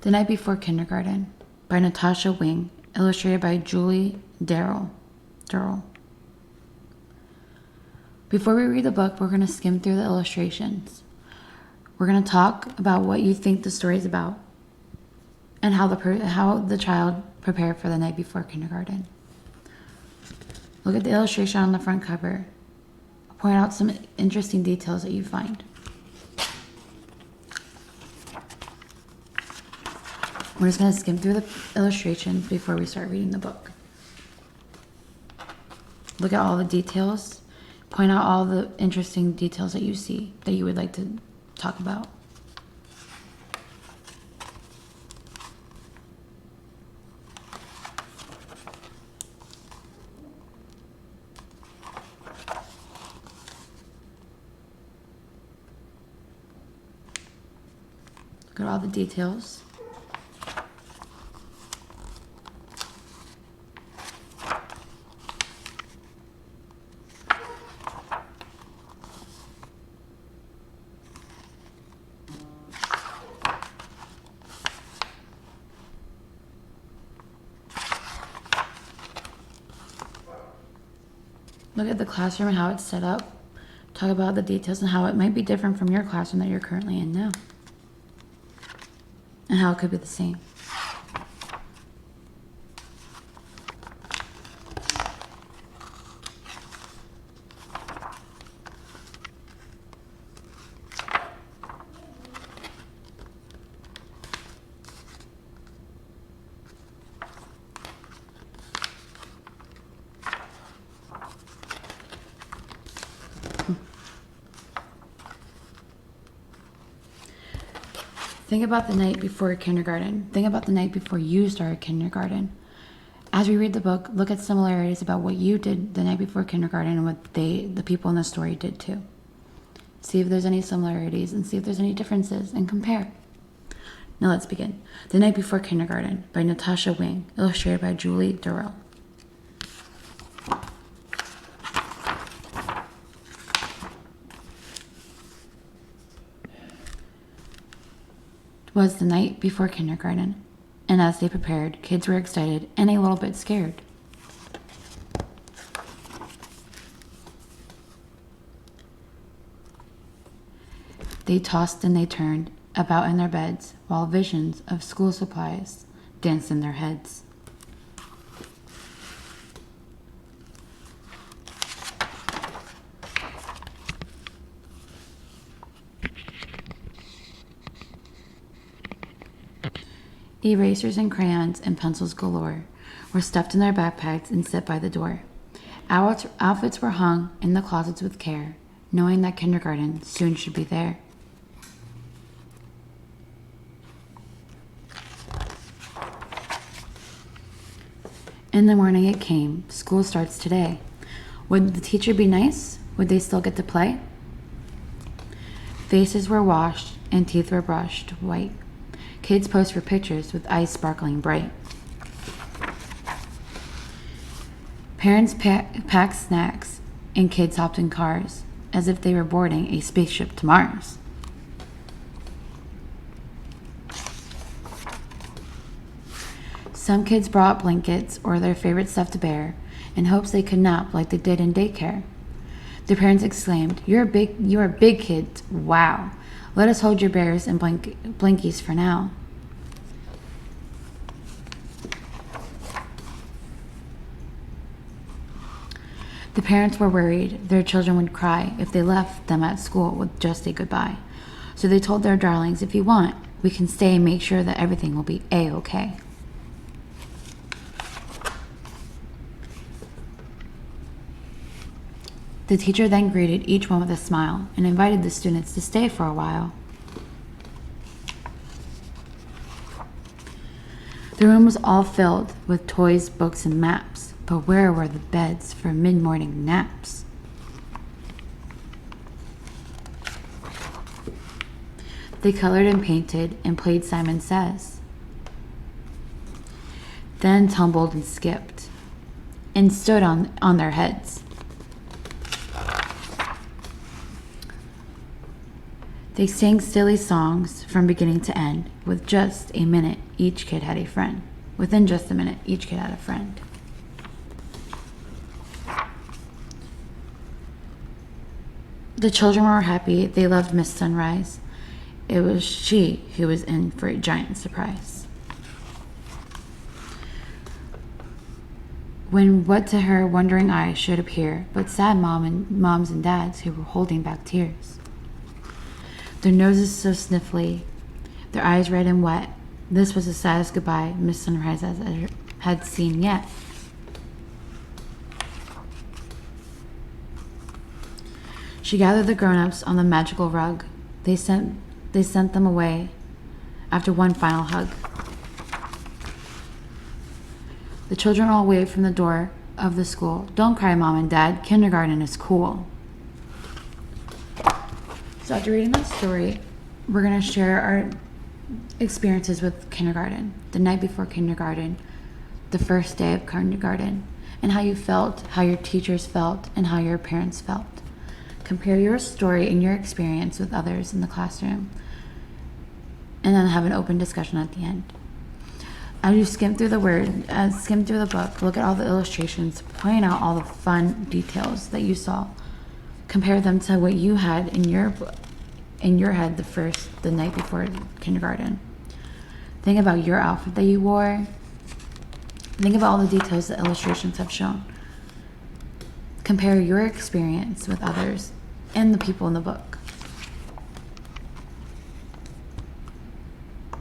The Night Before Kindergarten by Natasha Wing, illustrated by Julie Durrell. Before we read the book, we're going to skim through the illustrations. We're going to talk about what you think the story is about and how the child prepared for the night before kindergarten. Look at the illustration on the front cover. I'll point out some interesting details that you find. We're just going to skim through the illustrations before we start reading the book. Look at all the details. Point out all the interesting details that you see that you would like to talk about. Look at all the details. Look at the classroom and how it's set up. Talk about the details and how it might be different from your classroom that you're currently in now. And how it could be the same. Think about the night before kindergarten. Think about the night before you started kindergarten. As we read the book, look at similarities about what you did the night before kindergarten and what the people in the story did too. See if there's any similarities and see if there's any differences and compare. Now let's begin. The Night Before Kindergarten by Natasha Wing, illustrated by Julie Durrell. It was the night before kindergarten, and as they prepared, kids were excited and a little bit scared. They tossed and they turned about in their beds, while visions of school supplies danced in their heads. Erasers and crayons and pencils galore were stuffed in their backpacks and set by the door. Outfits were hung in the closets with care, knowing that kindergarten soon should be there. In the morning it came. School starts today. Would the teacher be nice? Would they still get to play? Faces were washed and teeth were brushed white. Kids posed for pictures with eyes sparkling bright. Parents packed snacks and kids hopped in cars as if they were boarding a spaceship to Mars. Some kids brought blankets or their favorite stuff to bear in hopes they could nap like they did in daycare. Their parents exclaimed, you are big kids, wow. Let us hold your bears and blankies for now. The parents were worried their children would cry if they left them at school with just a goodbye. So they told their darlings, if you want, we can stay and make sure that everything will be A-okay. The teacher then greeted each one with a smile and invited the students to stay for a while. The room was all filled with toys, books, and maps, but where were the beds for mid-morning naps? They colored and painted and played Simon Says, then tumbled and skipped and stood on their heads. They sang silly songs from beginning to end. With just a minute, each kid had a friend. Within just a minute, each kid had a friend. The children were happy. They loved Miss Sunrise. It was she who was in for a giant surprise. When what to her wondering eyes should appear, but sad moms and dads who were holding back tears. Their noses so sniffly, their eyes red and wet. This was the saddest goodbye Miss Sunrise had seen yet. She gathered the grown-ups on the magical rug. They sent them away after one final hug. The children all waved from the door of the school. Don't cry, Mom and Dad. Kindergarten is cool. So after reading that story, we're going to share our experiences with kindergarten, the night before kindergarten, the first day of kindergarten, and how you felt, how your teachers felt, and how your parents felt. Compare your story and your experience with others in the classroom, and then have an open discussion at the end. As you skim through the book, look at all the illustrations, point out all the fun details that you saw. Compare them to what you had in your head the night before kindergarten. Think about your outfit that you wore. Think about all the details that illustrations have shown. Compare your experience with others and the people in the book.